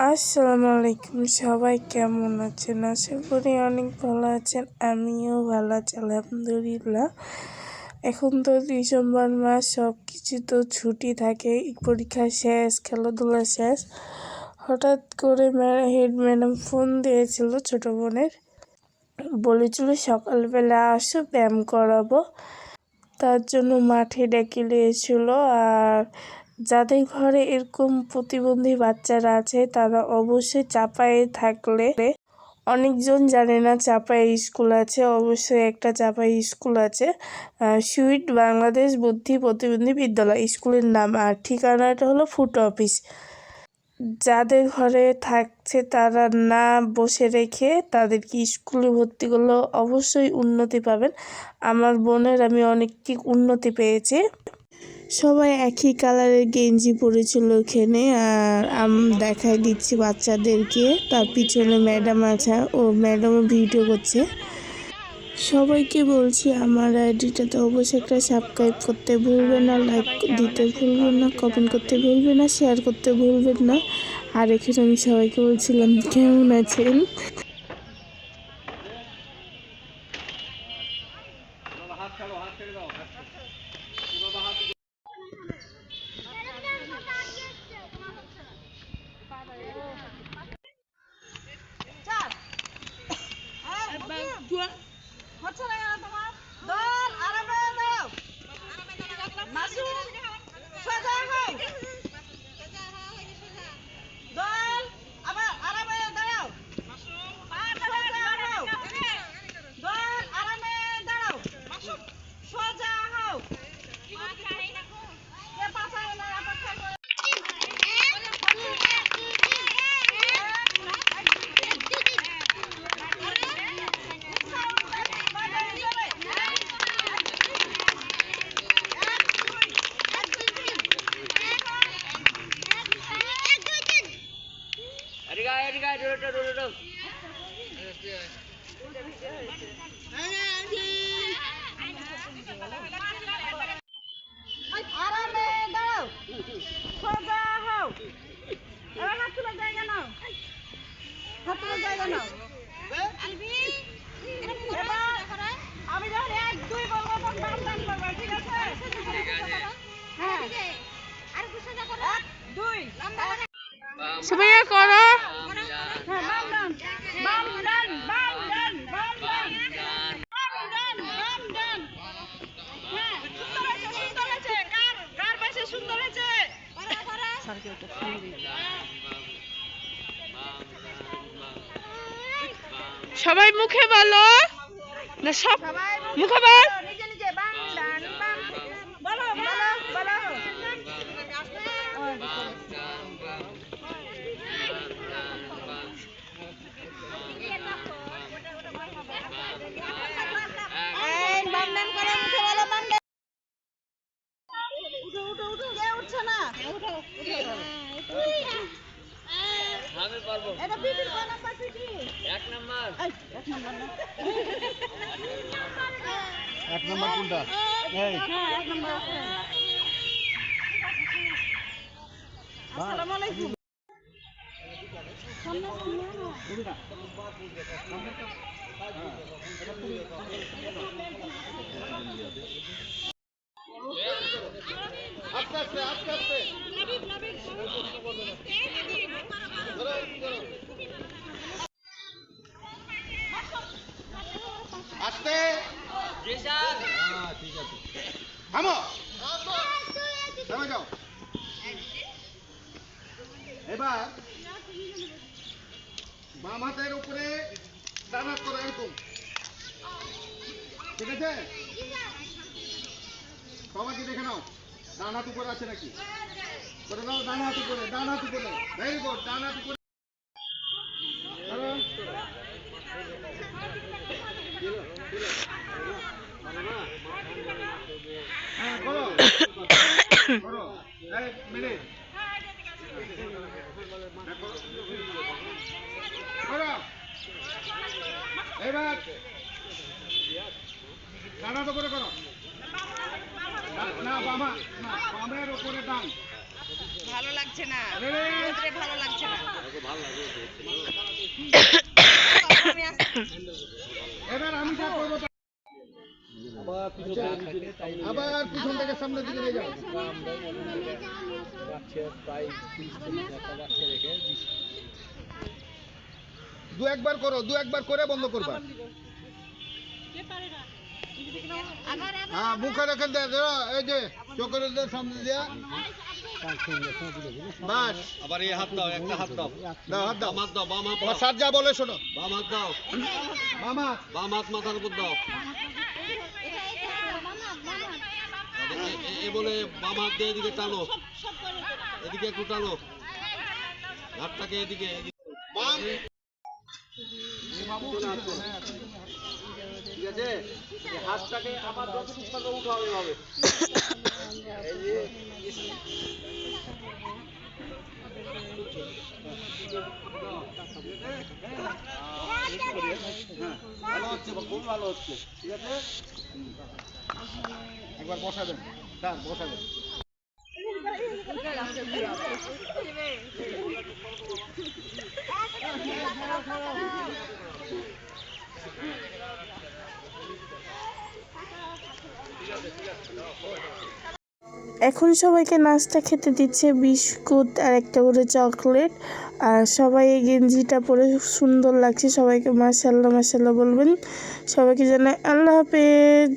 আসসালামু আলাইকুম, সবাই কেমন আছেন? আশা করি অনেক ভালো আছেন। আমিও ভালো আছি আলহামদুলিল্লাহ। এখন তো ডিসেম্বর মাস, সব কিছু তো ছুটি থাকে, পরীক্ষা শেষ, খেলাধুলা শেষ। হঠাৎ করে হেড ম্যাডাম ফোন দিয়েছিল ছোটো বোনের, বলেছিল সকালবেলা আসো, ব্যায়াম করাবো। তার জন্য মাঠে ডেকে নিয়েছিল। আর যাদের ঘরে এরকম প্রতিবন্ধী বাচ্চারা আছে তারা অবশ্যই চাপায়ে থাকলে, অনেকজন জানে না চাপায়ে স্কুল আছে, অবশ্যই একটা চাপায়ে স্কুল আছে, সুইট বাংলাদেশ বুদ্ধি প্রতিবন্ধী বিদ্যালয় স্কুলের নাম। আর ঠিকানাটা হলো ফুড অফিস। যাদের ঘরে থাকছে তারা না বসে রেখে তাদেরকে স্কুলে ভর্তি করলে অবশ্যই উন্নতি পাবেন। আমার বোনের আমি অনেকটি উন্নতি পেয়েছি। সবাই একই কালারের গেঞ্জি পরেছিল এখানে। আর দেখাই দিচ্ছি বাচ্চাদেরকে, তার পিছনে ম্যাডাম আছে, ও ম্যাডামও ভিডিও করছে। সবাইকে বলছি আমার আইডিটাতে অবশ্যই একটা সাবস্ক্রাইব করতে ভুলবেন না, লাইক দিতে ভুলবেন না, কমেন্ট করতে ভুলবেন না, শেয়ার করতে ভুলবেন না। আর এখানে আমি সবাইকে বলছিলাম কেমন আছেন। আমি যখন 1 2 বলবো তখন বাম ডান করবে, ঠিক আছে? হ্যাঁ, আর কিছু না করো। 1 2 সবাই করো। হ্যাঁ, বাম ডান বাম ডান বাম ডান বাম ডান বাম ডান বাম ডান। হ্যাঁ, সুন্দর হয়েছে, কার বেশি সুন্দর হয়েছে? স্যারকে একটা ফোন দিই। সবাই মুখে বলো না, সব মুখে বল। নিজে নিজে বাম ডান বাম বলো বলো বলো। এই বাম ডান করো, মুখে বলো বাম ডান। উঠো উঠো উঠো, কে উঠছে না? উঠো উঠো। আমি পারবো। এটা পিপির কোন নাম্বার পিপি? 1 নাম্বার। এই 1 নাম্বার না। 1 নাম্বার কোনটা? এই হ্যাঁ 1 নাম্বার আছে। আসসালামু আলাইকুম। সামনে কোনটা? আস্তে আস্তে আস্তে আস্তে আস্তে। জি স্যার। হ্যাঁ ঠিক আছে, থামো, থেমে যাও। এবার বাম হাতের উপরে ডান হাত করো এরকম, ঠিক আছে? সবাইকে দেখে নাও ডান হাত উপরে আছে নাকি, করে নাও। ডান হাত উপরে, ডান হাত উপরে, ভেরি গুড, ডান হাত উপরে। হ্যাঁ করো করো, 1 মিনিট করো। এবার ডান হাত উপরে করো। না বামা, না বামের উপরে ডান। ভালো লাগছে না। রেডি রোদ্রে ভালো লাগছে না। এবার আমি যা করবো আবার পিছন থেকে সামনের দিকে নিয়ে যাও। দু একবার করো, দু একবার করে বন্ধ করবা। হ্যাঁ মুখের এখান থেকে এই যে চোখের সামনে দিয়া বাস। আবার এই হাত দাও, একটা হাত দাও, দাও হাত দাও। বাম হাত দাও, বাম হাত আমার দাও, স্যার যা বলে শোনো। বাম হাত দাও, মামা বাম হাত মাথার উপর দাও। এ বলে বাম হাত দিয়ে এদিকে টানো, এদিকে একটু টানো, হাতটাকে এদিকে বাম। ঠিক আছে, এই হাতটাকে আবার যতটুকু পারবে উঠাও এভাবে। এই যে ভালো হচ্ছে, খুব ভালো হচ্ছে, ঠিক আছে। একবার বসাবেন স্যার, বসাবেন। এখন সবাইকে নাস্তা খেতে দিচ্ছে বিস্কুট আর একটা করে চকলেট। আর সবাই এই গেঞ্জিটা পরে সুন্দর লাগছে। সবাইকে মাশাআল্লাহ মাশাআল্লাহ বলবেন। সবাইকে জানাই আল্লাহ হাফেজ।